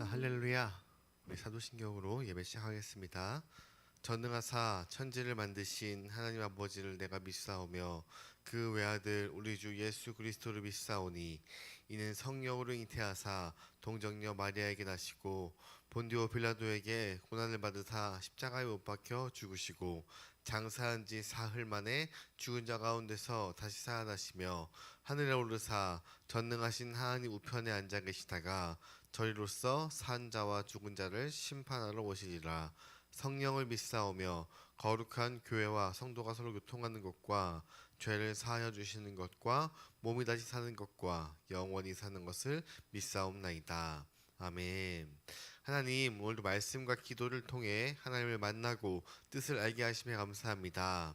할렐루야. 우리 사도신경으로 예배 시작하겠습니다. 전능하사 천지를 만드신 하나님 아버지를 내가 믿사오며 그 외아들 우리 주 예수 그리스도를 믿사오니 이는 성령으로 잉태하사 동정녀 마리아에게 나시고 본디오 빌라도에게 고난을 받으사 십자가에 못 박혀 죽으시고 장사한 지 사흘 만에 죽은 자 가운데서 다시 살아나시며 하늘에 오르사 전능하신 하나님 우편에 앉아 계시다가 저리로서 산 자와 죽은 자를 심판하러 오시리라. 성령을 믿사오며 거룩한 교회와 성도가 서로 교통하는 것과 죄를 사하여 주시는 것과 몸이 다시 사는 것과 영원히 사는 것을 믿사옵나이다. 아멘. 하나님, 오늘도 말씀과 기도를 통해 하나님을 만나고 뜻을 알게 하심에 감사합니다.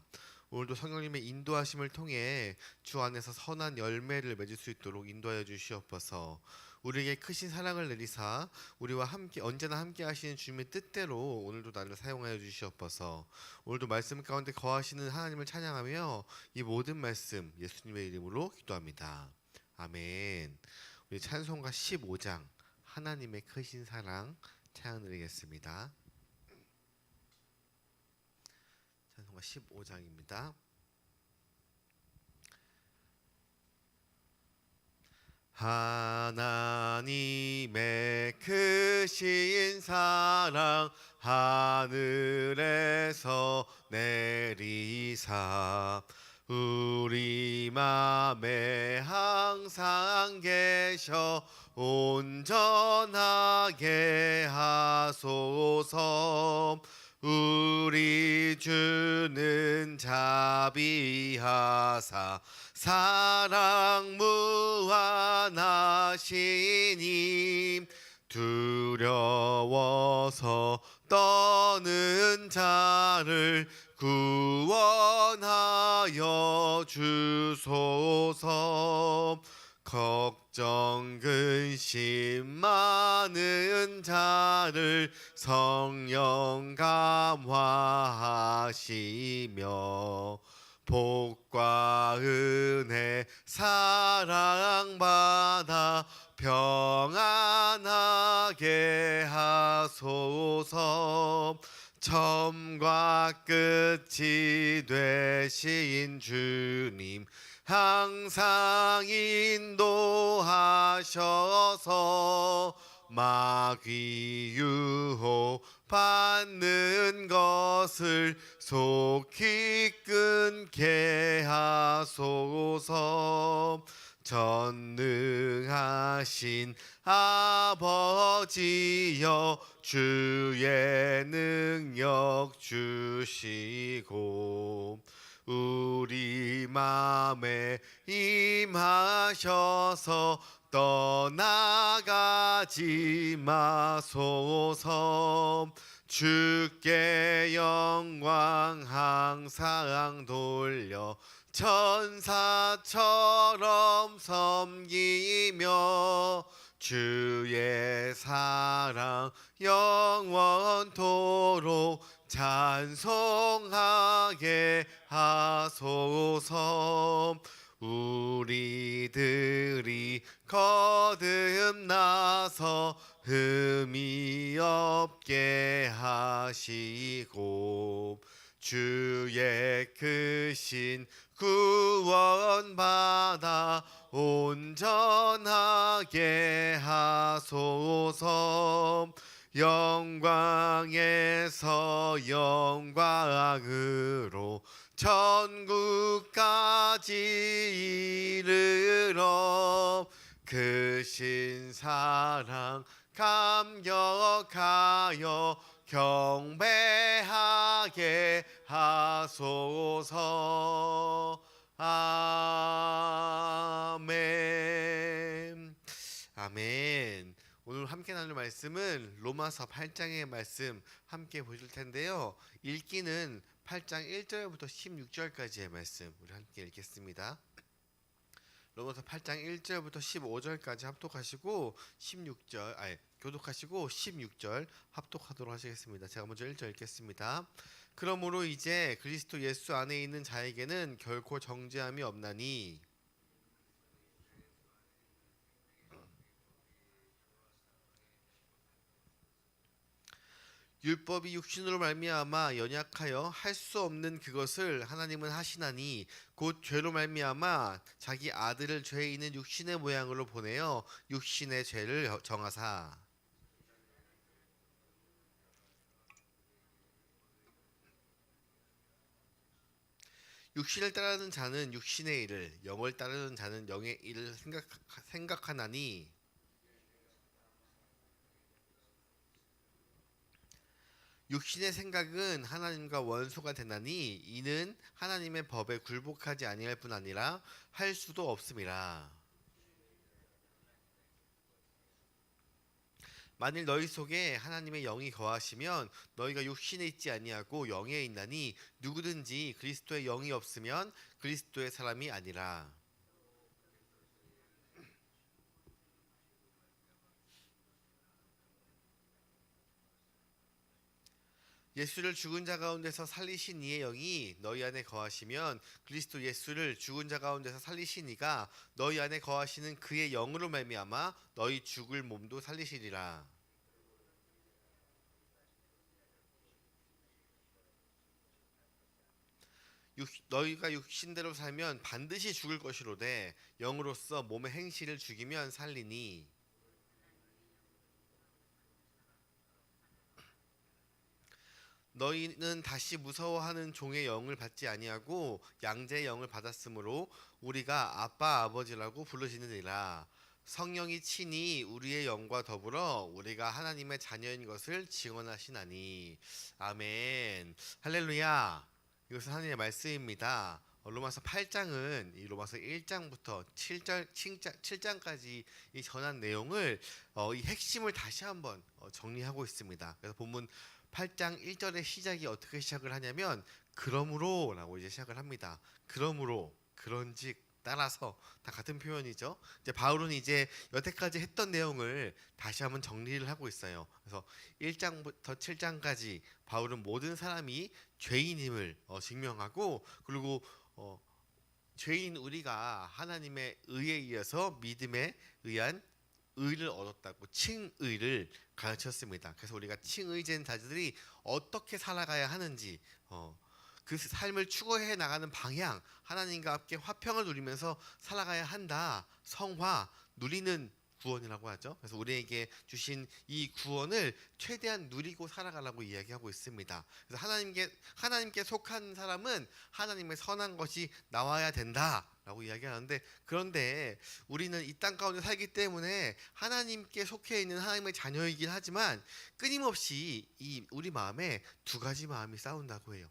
오늘도 성령님의 인도하심을 통해 주 안에서 선한 열매를 맺을 수 있도록 인도하여 주시옵소서. 우리에게 크신 사랑을 내리사 우리와 함께 언제나 함께 하시는 주님의 뜻대로 오늘도 나를 사용하여 주시옵소서. 오늘도 말씀 가운데 거하시는 하나님을 찬양하며 이 모든 말씀 예수님의 이름으로 기도합니다. 아멘. 우리 찬송가 15장 하나님의 크신 사랑 찬양 드리겠습니다. 찬송가 15장입니다. 하나님의 크신 사랑 하늘에서 내리사 우리 맘에 항상 계셔 온전하게 하소서. 우리 주는 자비하사 사랑 무한하시니 두려워서 떠는 자를 구원하여 주소서. 걱정 근심 많은 자를 성령 감화하시며 복과 은혜 사랑받아 평안하게 하소서. 처음과 끝이 되신 주님 항상 인도하셔서 마귀 유혹 받는 것을 속히 끊게 하소서. 전능하신 아버지여 주의 능력 주시고 우리 맘에 임하셔서 떠나가지 마소서. 주께 영광 항상 돌려 천사처럼 섬기며 주의 사랑 영원토록 찬송하게 하소서. 우리들이 거듭나서 흠이 없게 하시고 주의 크신 구원받아 온전하게 하소서. 영광에서 영광으로 천국까지 이르러 크신 사랑 감격하여 경배하게 하소서. 아멘. 아멘. 오늘 함께 나눌 말씀은 로마서 8장의 말씀 함께 보실 텐데요. 읽기는 8장 1절부터 16절까지의 말씀 우리 함께 읽겠습니다. 로마서 8장 1절부터 15절까지 합독하시고 교독하시고 16절 합독하도록 하시겠습니다. 제가 먼저 1절 읽겠습니다. 그러므로 이제 그리스도 예수 안에 있는 자에게는 결코 정죄함이 없나니 율법이 육신으로 말미암아 연약하여 할 수 없는 그것을 하나님은 하시나니 곧 죄로 말미암아 자기 아들을 죄 있는 육신의 모양으로 보내어 육신의 죄를 정하사. 육신을 따르는 자는 육신의 일을, 영을 따르는 자는 영의 일을 생각하나니 육신의 생각은 하나님과 원수가 되나니 이는 하나님의 법에 굴복하지 아니할 뿐 아니라 할 수도 없음이라. 만일 너희 속에 하나님의 영이 거하시면 너희가 육신에 있지 아니하고 영에 있나니 누구든지 그리스도의 영이 없으면 그리스도의 사람이 아니라. 예수를 죽은 자 가운데서 살리신 이의 영이 너희 안에 거하시면 그리스도 예수를 죽은 자 가운데서 살리신 이가 너희 안에 거하시는 그의 영으로 말미암아 너희 죽을 몸도 살리시리라. 너희가 육신대로 살면 반드시 죽을 것이로되 영으로서 몸의 행실을 죽이면 살리니. 너희는 다시 무서워하는 종의 영을 받지 아니하고 양자의 영을 받았으므로 우리가 아빠 아버지라고 부르시느니라. 성령이 친히 우리의 영과 더불어 우리가 하나님의 자녀인 것을 증언하시나니. 아멘. 할렐루야. 이것은 하나님의 말씀입니다. 로마서 8장은 이 로마서 1장부터 7장까지 이 전한 내용을 이 핵심을 다시 한번 정리하고 있습니다. 그래서 본문 8장 1절의 시작이 어떻게 시작을 하냐면 그러므로 라고 이제 시작을 합니다. 그러므로, 그런즉, 따라서 다 같은 표현이죠. 이제 바울은 이제 여태까지 했던 내용을 다시 한번 정리를 하고 있어요. 그래서 1장부터 7장까지 바울은 모든 사람이 죄인임을 증명하고, 그리고 죄인 우리가 하나님의 의에 의해서 믿음에 의한 의를 얻었다고 칭의를 가르쳤습니다. 그래서 우리가 칭의된 자들이 어떻게 살아가야 하는지, 그 삶을 추구해 나가는 방향, 하나님과 함께 화평을 누리면서 살아가야 한다. 성화, 누리는 구원이라고 하죠. 그래서 우리에게 주신 이 구원을 최대한 누리고 살아가라고 이야기하고 있습니다. 그래서 하나님께 속한 사람은 하나님의 선한 것이 나와야 된다라고 이야기하는데, 그런데 우리는 이 땅 가운데 살기 때문에 하나님께 속해 있는 하나님의 자녀이긴 하지만 끊임없이 이 우리 마음에 두 가지 마음이 싸운다고 해요.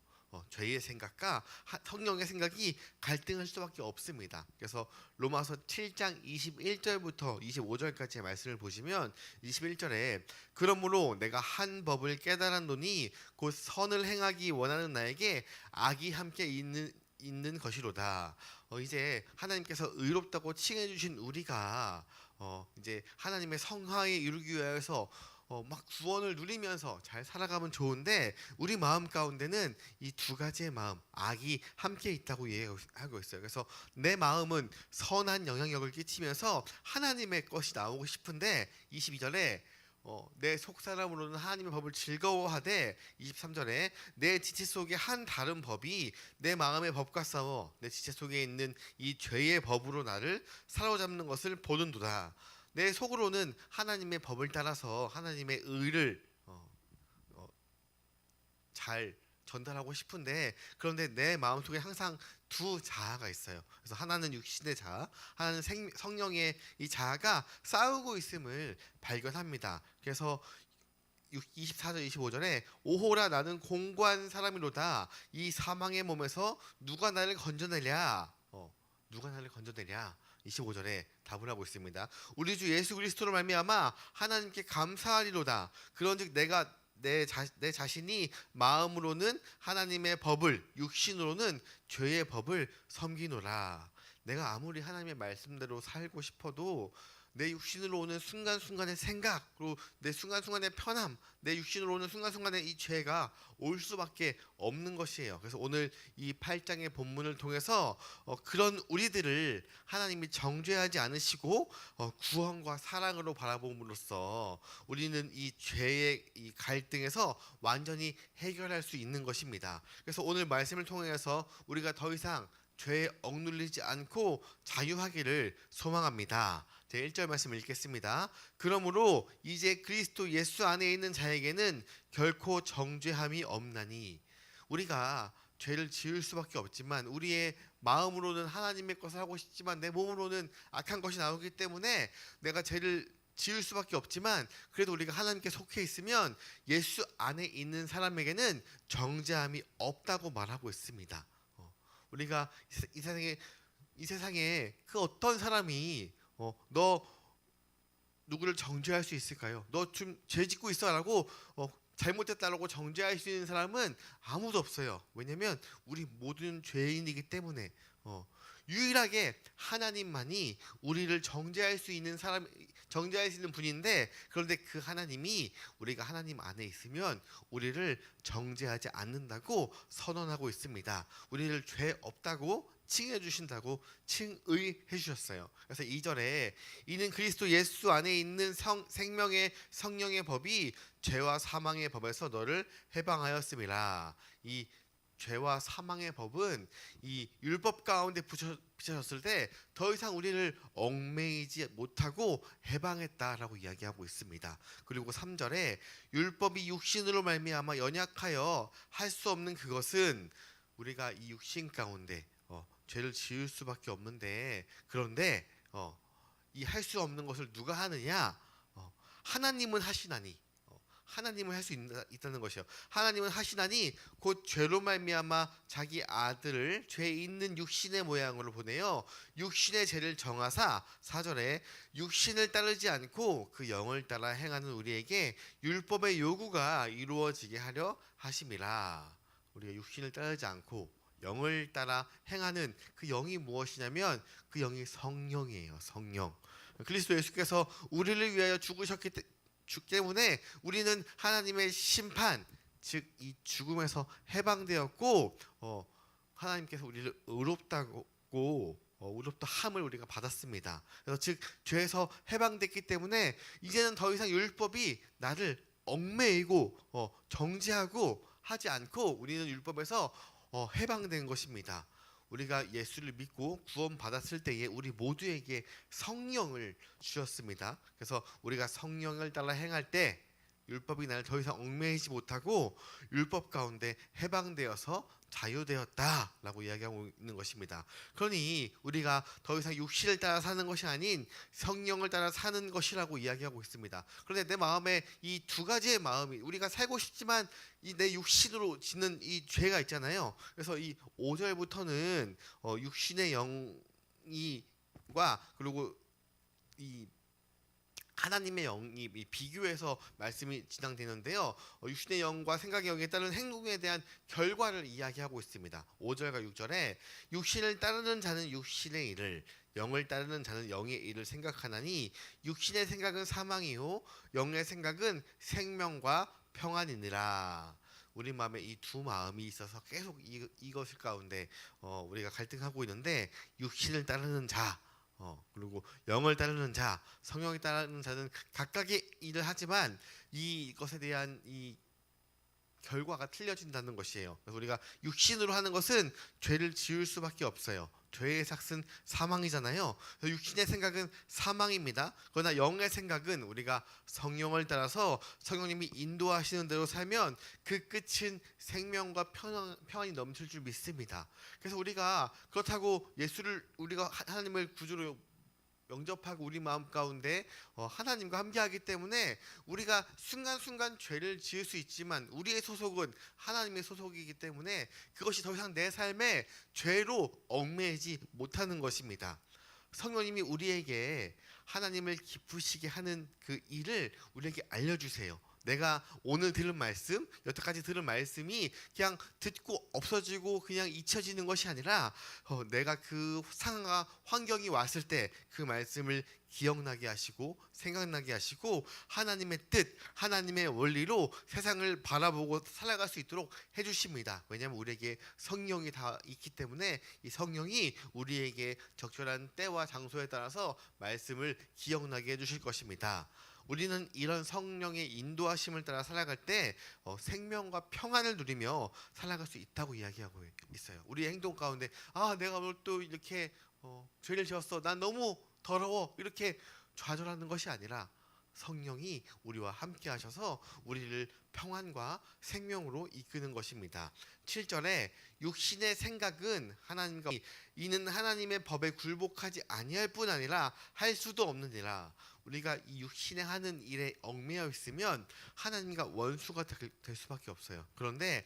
죄의 생각과 성령의 생각이 갈등할 수밖에 없습니다. 그래서 로마서 7장 21절부터 25절까지의 말씀을 보시면 21절에 그러므로 내가 한 법을 깨달았노니 곧 선을 행하기 원하는 나에게 악이 함께 있는 것이로다. 이제 하나님께서 의롭다고 칭해 주신 우리가 이제 하나님의 성화에 이루기 위해서 막 구원을 누리면서 잘 살아가면 좋은데 우리 마음 가운데는 이 두 가지의 마음, 악이 함께 있다고 이해하고 있어요. 그래서 내 마음은 선한 영향력을 끼치면서 하나님의 것이 나오고 싶은데 22절에 내 속사람으로는 하나님의 법을 즐거워하되 23절에 내 지체 속에 한 다른 법이 내 마음의 법과 싸워 내 지체 속에 있는 이 죄의 법으로 나를 사로잡는 것을 보는도다. 내 속으로는 하나님의 법을 따라서 하나님의 의를 잘 전달하고 싶은데, 그런데 내 마음속에 항상 두 자아가 있어요. 그래서 하나는 육신의 자아, 하나는 성령의 이 자아가 싸우고 있음을 발견합니다. 그래서 24절 25절에 오호라 나는 공고한 사람이로다. 이 사망의 몸에서 누가 나를 건져내랴. 누가 나를 건져내랴. 25절에 답을 하고 있습니다. 우리 주 예수 그리스도로 말미암아 하나님께 감사하리로다. 그런즉 내가 내 자신이 마음으로는 하나님의 법을, 육신으로는 죄의 법을 섬기노라. 내가 아무리 하나님의 말씀대로 살고 싶어도 내 육신으로 오는 순간순간의 생각, 그리고 내 순간순간의 편함, 내 육신으로 오는 순간순간의 이 죄가 올 수밖에 없는 것이에요. 그래서 오늘 이 8장의 본문을 통해서 그런 우리들을 하나님이 정죄하지 않으시고 구원과 사랑으로 바라봄으로써 우리는 이 죄의 이 갈등에서 완전히 해결할 수 있는 것입니다. 그래서 오늘 말씀을 통해서 우리가 더 이상 죄에 억눌리지 않고 자유하기를 소망합니다. 제 1절 말씀을 읽겠습니다. 그러므로 이제 그리스도 예수 안에 있는 자에게는 결코 정죄함이 없나니. 우리가 죄를 지을 수밖에 없지만 우리의 마음으로는 하나님의 것을 하고 싶지만 내 몸으로는 악한 것이 나오기 때문에 내가 죄를 지을 수밖에 없지만 그래도 우리가 하나님께 속해 있으면 예수 안에 있는 사람에게는 정죄함이 없다고 말하고 있습니다. 우리가 이 세상에 그 어떤 사람이 너 누구를 정죄할 수 있을까요? 너 좀 죄 짓고 있어라고 잘못했다라고 정죄할 수 있는 사람은 아무도 없어요. 왜냐하면 우리 모든 죄인이기 때문에 유일하게 하나님만이 우리를 정죄할 수 있는 사람, 정죄할 수 있는 분인데, 그런데 그 하나님이 우리가 하나님 안에 있으면 우리를 정죄하지 않는다고 선언하고 있습니다. 우리를 죄 없다고 칭해 주신다고 칭의해 주셨어요. 그래서 2절에 이는 그리스도 예수 안에 있는 생명의 성령의 법이 죄와 사망의 법에서 너를 해방하였음이라. 이 죄와 사망의 법은 이 율법 가운데 비춰졌을 때 더 이상 우리를 얽매이지 못하고 해방했다라고 이야기하고 있습니다. 그리고 3절에 율법이 육신으로 말미암아 연약하여 할 수 없는 그것은 우리가 이 육신 가운데 죄를 지을 수밖에 없는데, 그런데 이 할 수 없는 것을 누가 하느냐? 하나님은 하시나니. 하나님은 할 수 있다는 것이요. 하나님은 하시나니 곧 죄로 말미암아 자기 아들을 죄 있는 육신의 모양으로 보내어 육신의 죄를 정하사 4절에 육신을 따르지 않고 그 영을 따라 행하는 우리에게 율법의 요구가 이루어지게 하려 하심이라. 우리가 육신을 따르지 않고 영을 따라 행하는 그 영이 무엇이냐면 그 영이 성령이에요. 성령. 그리스도 예수께서 우리를 위하여 죽으셨기 때문에 우리는 하나님의 심판, 즉 이 죽음에서 해방되었고 하나님께서 우리를 의롭다 함을 우리가 받았습니다. 그래서 즉 죄에서 해방됐기 때문에 이제는 더 이상 율법이 나를 얽매이고 정죄하고 하지 않고 우리는 율법에서 해방된 것입니다. 우리가 예수를 믿고 구원받았을 때에 우리 모두에게 성령을 주셨습니다. 그래서 우리가 성령을 따라 행할 때 율법이 나를 더 이상 얽매이지 못하고 율법 가운데 해방되어서 자유되었다라고 이야기하고 있는 것입니다. 그러니 우리가 더 이상 육신을 따라 사는 것이 아닌 성령을 따라 사는 것이라고 이야기하고 있습니다. 그런데 내 마음에 이 두 가지의 마음이, 우리가 살고 싶지만 이 내 육신으로 짓는 이 죄가 있잖아요. 그래서 이 5절부터는 육신의 영이과 그리고 이 하나님의 영이 비교해서 말씀이 진행되는데요. 육신의 영과 생각의 영에 따른 행동에 대한 결과를 이야기하고 있습니다. 5절과 6절에 육신을 따르는 자는 육신의 일을, 영을 따르는 자는 영의 일을 생각하나니 육신의 생각은 사망이요 영의 생각은 생명과 평안이니라. 우리 마음에 이 두 마음이 있어서 계속 이것을 가운데 우리가 갈등하고 있는데, 육신을 따르는 자 그리고 영을 따르는 자, 성령을 따르는 자는 각각의 일을 하지만 이것에 대한 이 결과가 틀려진다는 것이에요. 그래서 우리가 육신으로 하는 것은 죄를 지을 수밖에 없어요. 죄의 삭은 사망이잖아요. 육신의 생각은 사망입니다. 그러나 영의 생각은 우리가 성령을 따라서 성령님이 인도하시는 대로 살면 그 끝은 생명과 평안이 넘칠 줄 믿습니다. 그래서 우리가 그렇다고 우리가 하나님을 구주로 영접하고 우리 마음 가운데 하나님과 함께하기 때문에 우리가 순간순간 죄를 지을 수 있지만 우리의 소속은 하나님의 소속이기 때문에 그것이 더 이상 내 삶에 죄로 얽매이지 못하는 것입니다. 성령님이 우리에게 하나님을 기쁘시게 하는 그 일을 우리에게 알려주세요. 내가 오늘 들은 말씀, 여태까지 들은 말씀이 그냥 듣고 없어지고 그냥 잊혀지는 것이 아니라 내가 그 상황과 환경이 왔을 때 그 말씀을 기억나게 하시고 생각나게 하시고 하나님의 뜻, 하나님의 원리로 세상을 바라보고 살아갈 수 있도록 해주십니다. 왜냐하면 우리에게 성령이 다 있기 때문에 이 성령이 우리에게 적절한 때와 장소에 따라서 말씀을 기억나게 해주실 것입니다. 우리는 이런 성령의 인도하심을 따라 살아갈 때 생명과 평안을 누리며 살아갈 수 있다고 이야기하고 있어요. 우리의 행동 가운데 내가 오늘 또 이렇게 죄를 지었어, 난 너무 더러워, 이렇게 좌절하는 것이 아니라 성령이 우리와 함께 하셔서 우리를 평안과 생명으로 이끄는 것입니다. 7절에 육신의 생각은 하나님과 이는 하나님의 법에 굴복하지 아니할 뿐 아니라 할 수도 없느니라. 우리가 이 육신에 하는 일에 얽매여 있으면 하나님과 원수가 될 수밖에 없어요. 그런데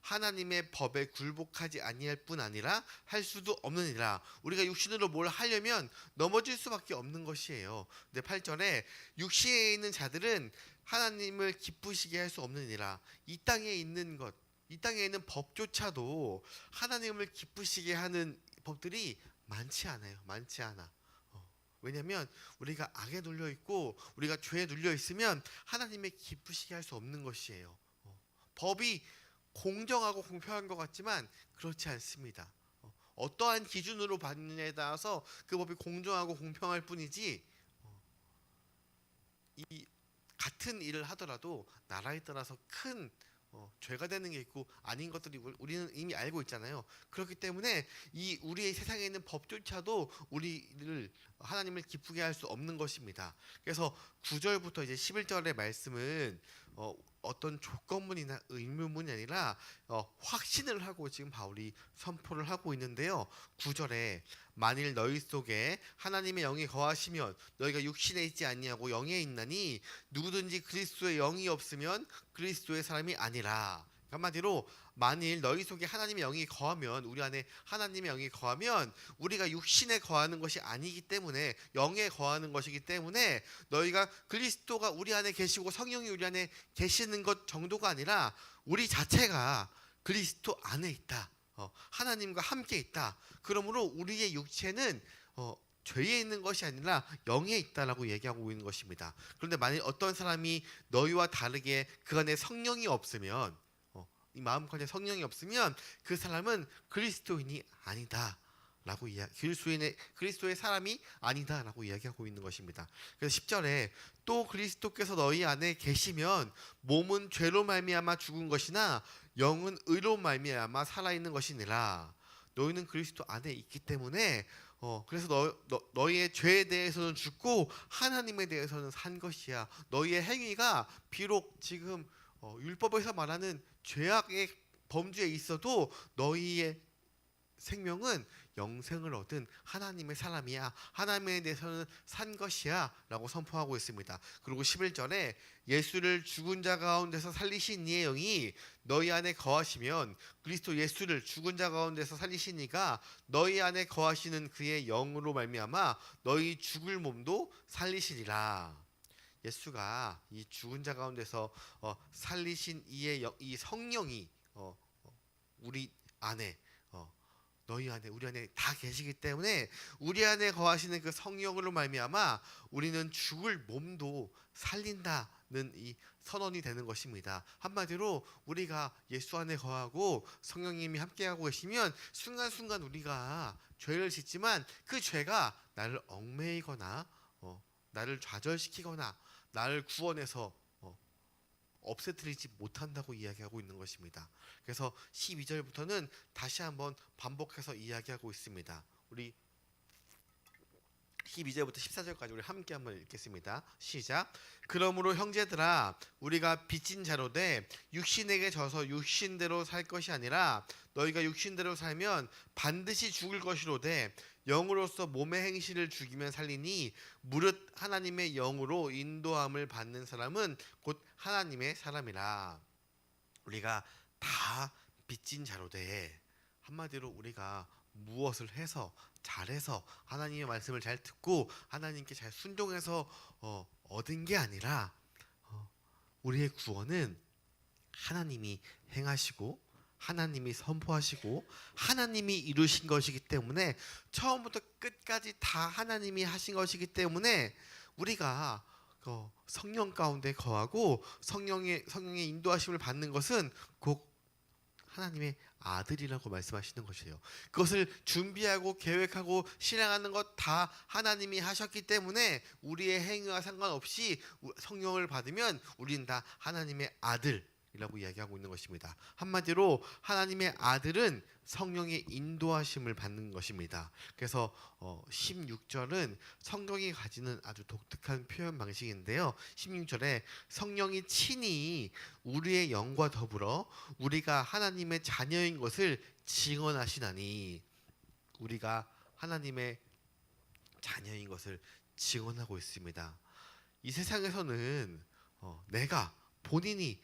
하나님의 법에 굴복하지 아니할 뿐 아니라 할 수도 없느니라. 우리가 육신으로 뭘 하려면 넘어질 수밖에 없는 것이에요. 근데 8절에 육신에 있는 자들은 하나님을 기쁘시게 할 수 없느니라. 이 땅에 있는 것, 이 땅에 있는 법조차도 하나님을 기쁘시게 하는 법들이 많지 않아요. 많지 않아. 왜냐하면 우리가 악에 눌려 있고 우리가 죄에 눌려 있으면 하나님의 기쁘시게 할 수 없는 것이에요. 법이 공정하고 공평한 것 같지만 그렇지 않습니다. 어떠한 기준으로 받느냐에 따라서 그 법이 공정하고 공평할 뿐이지 이 같은 일을 하더라도 나라에 따라서 큰 죄가 되는 게 있고 아닌 것들이 우리는 이미 알고 있잖아요. 그렇기 때문에 이 우리의 세상에 있는 법조차도 우리를 하나님을 기쁘게 할 수 없는 것입니다. 그래서 9절부터 이제 11절의 말씀은 어떤 조건문이나 의문문이 아니라 확신을 하고 지금 바울이 선포를 하고 있는데요. 9절에 만일 너희 속에 하나님의 영이 거하시면 너희가 육신에 있지 아니하고 영에 있나니 누구든지 그리스도의 영이 없으면 그리스도의 사람이 아니라. 한마디로 만일 너희 속에 하나님의 영이 거하면, 우리 안에 하나님의 영이 거하면 우리가 육신에 거하는 것이 아니기 때문에 영에 거하는 것이기 때문에 너희가 그리스도가 우리 안에 계시고 성령이 우리 안에 계시는 것 정도가 아니라 우리 자체가 그리스도 안에 있다. 하나님과 함께 있다. 그러므로 우리의 육체는 죄에 있는 것이 아니라 영에 있다라고 얘기하고 있는 것입니다. 그런데 만일 어떤 사람이 너희와 다르게 그 안에 성령이 없으면, 이 마음 가운데 성령이 없으면 그 사람은 그리스도인이 아니다 라고 그리스도의 사람이 아니다라고 이야기하고 있는 것입니다. 그래서 10절에 또 그리스도께서 너희 안에 계시면 몸은 죄로 말미암아 죽은 것이나 영은 의로 말미암아 살아있는 것이니라. 너희는 그리스도 안에 있기 때문에 그래서 너희의 죄에 대해서는 죽고 하나님에 대해서는 산 것이야. 너희의 행위가 비록 지금 율법에서 말하는 죄악의 범주에 있어도 너희의 생명은 영생을 얻은 하나님의 사람이야. 하나님에 대해서는 산 것이야 라고 선포하고 있습니다. 그리고 11절에 예수를 죽은 자 가운데서 살리신 이의 영이 너희 안에 거하시면 그리스도 예수를 죽은 자 가운데서 살리신 이가 너희 안에 거하시는 그의 영으로 말미암아 너희 죽을 몸도 살리시리라. 예수가 이 죽은 자 가운데서 살리신 이 성령이 우리 안에 너희 안에 우리 안에 다 계시기 때문에 우리 안에 거하시는 그 성령으로 말미암아 우리는 죽을 몸도 살린다는 이 선언이 되는 것입니다. 한마디로 우리가 예수 안에 거하고 성령님이 함께하고 계시면 순간순간 우리가 죄를 짓지만 그 죄가 나를 얽매이거나 나를 좌절시키거나 나를 구원해서 없애뜨리지 못한다고 이야기하고 있는 것입니다. 그래서 12절부터는 다시 한번 반복해서 이야기하고 있습니다. 우리 12절부터 14절까지 우리 함께 한번 읽겠습니다. 시작. 그러므로 형제들아 우리가 빚진 자로 돼 육신에게 져서 육신대로 살 것이 아니라 너희가 육신대로 살면 반드시 죽을 것이로되 영으로서 몸의 행실을 죽이면 살리니 무릇 하나님의 영으로 인도함을 받는 사람은 곧 하나님의 사람이라. 우리가 다 빚진 자로 돼. 한마디로 우리가 무엇을 해서 잘해서 하나님의 말씀을 잘 듣고 하나님께 잘 순종해서 얻은 게 아니라 우리의 구원은 하나님이 행하시고 하나님이 선포하시고 하나님이 이루신 것이기 때문에, 처음부터 끝까지 다 하나님이 하신 것이기 때문에 우리가 성령 가운데 거하고 성령의 인도하심을 받는 것은 곧 하나님의 아들이라고 말씀하시는 것이에요. 그것을 준비하고 계획하고 실행하는 것 다 하나님이 하셨기 때문에 우리의 행위와 상관없이 성령을 받으면 우리는 다 하나님의 아들이라고 이야기하고 있는 것입니다. 한마디로 하나님의 아들은 성령의 인도하심을 받는 것입니다. 그래서 16절은 성경이 가지는 아주 독특한 표현 방식인데요. 16절에 성령이 친히 우리의 영과 더불어 우리가 하나님의 자녀인 것을 증언하시나니, 우리가 하나님의 자녀인 것을 증언하고 있습니다. 이 세상에서는 내가 본인이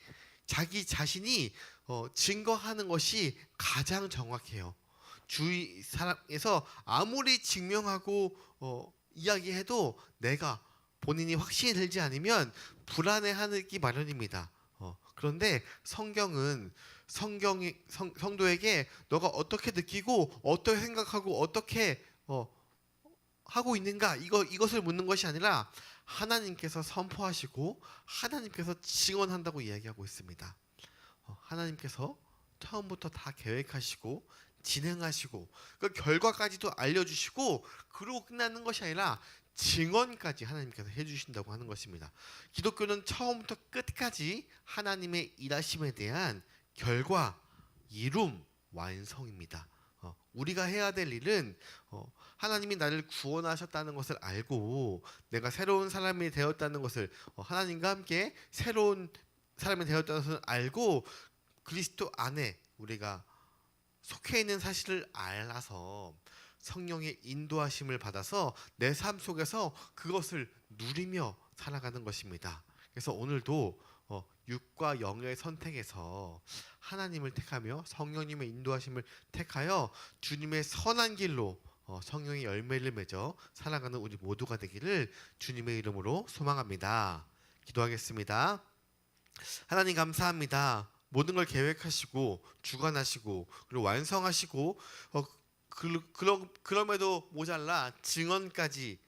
자기 자신이 증거하는 것이 가장 정확해요. 주위 사람에서 아무리 증명하고 이야기해도 내가 본인이 확신이 들지 않으면 불안해하기 마련입니다. 그런데 성경은 성도에게 너가 어떻게 느끼고 어떻게 생각하고 어떻게 하고 있는가, 이것을 묻는 것이 아니라 하나님께서 선포하시고 하나님께서 증언한다고 이야기하고 있습니다. 하나님께서 처음부터 다 계획하시고 진행하시고 그 결과까지도 알려주시고, 그러고 끝나는 것이 아니라 증언까지 하나님께서 해주신다고 하는 것입니다. 기독교는 처음부터 끝까지 하나님의 일하심에 대한 결과, 이룸, 완성입니다. 우리가 해야 될 일은 하나님이 나를 구원하셨다는 것을 알고 내가 새로운 사람이 되었다는 것을, 하나님과 함께 새로운 사람이 되었다는 것을 알고 그리스도 안에 우리가 속해 있는 사실을 알아서 성령의 인도하심을 받아서 내 삶 속에서 그것을 누리며 살아가는 것입니다. 그래서 오늘도 육과 영의 선택에서 하나님을 택하며 성령님의 인도하심을 택하여 주님의 선한 길로 성령의 열매를 맺어 살아가는 우리 모두가 되기를 주님의 이름으로 소망합니다. 기도하겠습니다. 하나님 감사합니다. 모든 걸 계획하시고 주관하시고 그리고 완성하시고 그럼에도 모자라 증언까지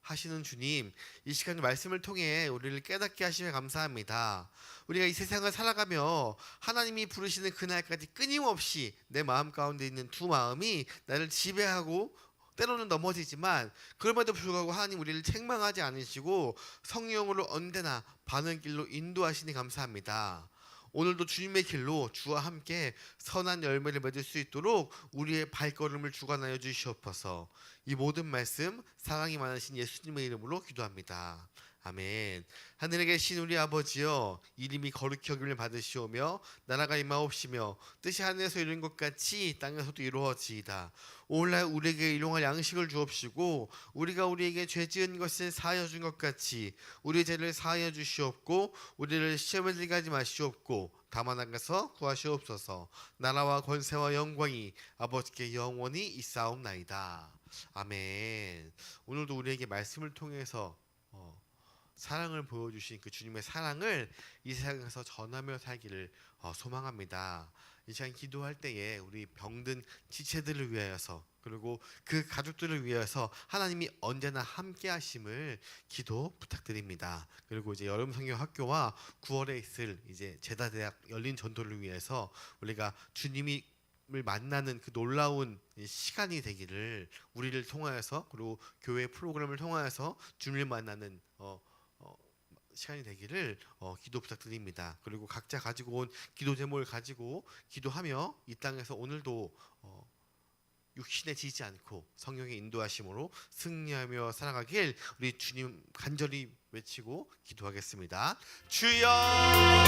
하시는 주님, 이 시간 말씀을 통해 우리를 깨닫게 하시며 감사합니다. 우리가 이 세상을 살아가며 하나님이 부르시는 그날까지 끊임없이 내 마음 가운데 있는 두 마음이 나를 지배하고 때로는 넘어지지만, 그럼에도 불구하고 하나님 우리를 책망하지 않으시고 성령으로 언제나 바른 길로 인도하시니 감사합니다. 오늘도 주님의 길로 주와 함께 선한 열매를 맺을 수 있도록 우리의 발걸음을 주관하여 주시옵소서. 이 모든 말씀 사랑이 많으신 예수님의 이름으로 기도합니다. 아멘. 하늘에 계신 우리 아버지여, 이름이 거룩히 여김을 받으시오며 나라가 임하옵시며 뜻이 하늘에서 이룬 것 같이 땅에서도 이루어지이다. 오늘날 우리에게 일용할 양식을 주옵시고 우리가 우리에게 죄 지은 것을 사하여 준 것 같이 우리의 죄를 사하여 주시옵고 우리를 시험에 들게 하지 마시옵고 다만 악에서 구하시옵소서. 나라와 권세와 영광이 아버지께 영원히 있사옵나이다. 아멘. 오늘도 우리에게 말씀을 통해서 사랑을 보여주신 그 주님의 사랑을 이 세상에서 전하며 살기를 소망합니다. 이 시간 기도할 때에 우리 병든 지체들을 위하여서 그리고 그 가족들을 위해서 하나님이 언제나 함께 하심을 기도 부탁드립니다. 그리고 이제 여름 성경 학교와 9월에 있을 이제 제다대학 열린 전도를 위해서 우리가 주님이 만나는 그 놀라운 시간이 되기를, 우리를 통하여서 그리고 교회 프로그램을 통하여서 주님을 만나는 시간이 되기를 기도 부탁드립니다. 그리고 각자 가지고 온 기도 제목을 가지고 기도하며 이 땅에서 오늘도 육신에 지지 않고 성령의 인도하심으로 승리하며 살아가길 우리 주님 간절히 외치고 기도하겠습니다. 주여!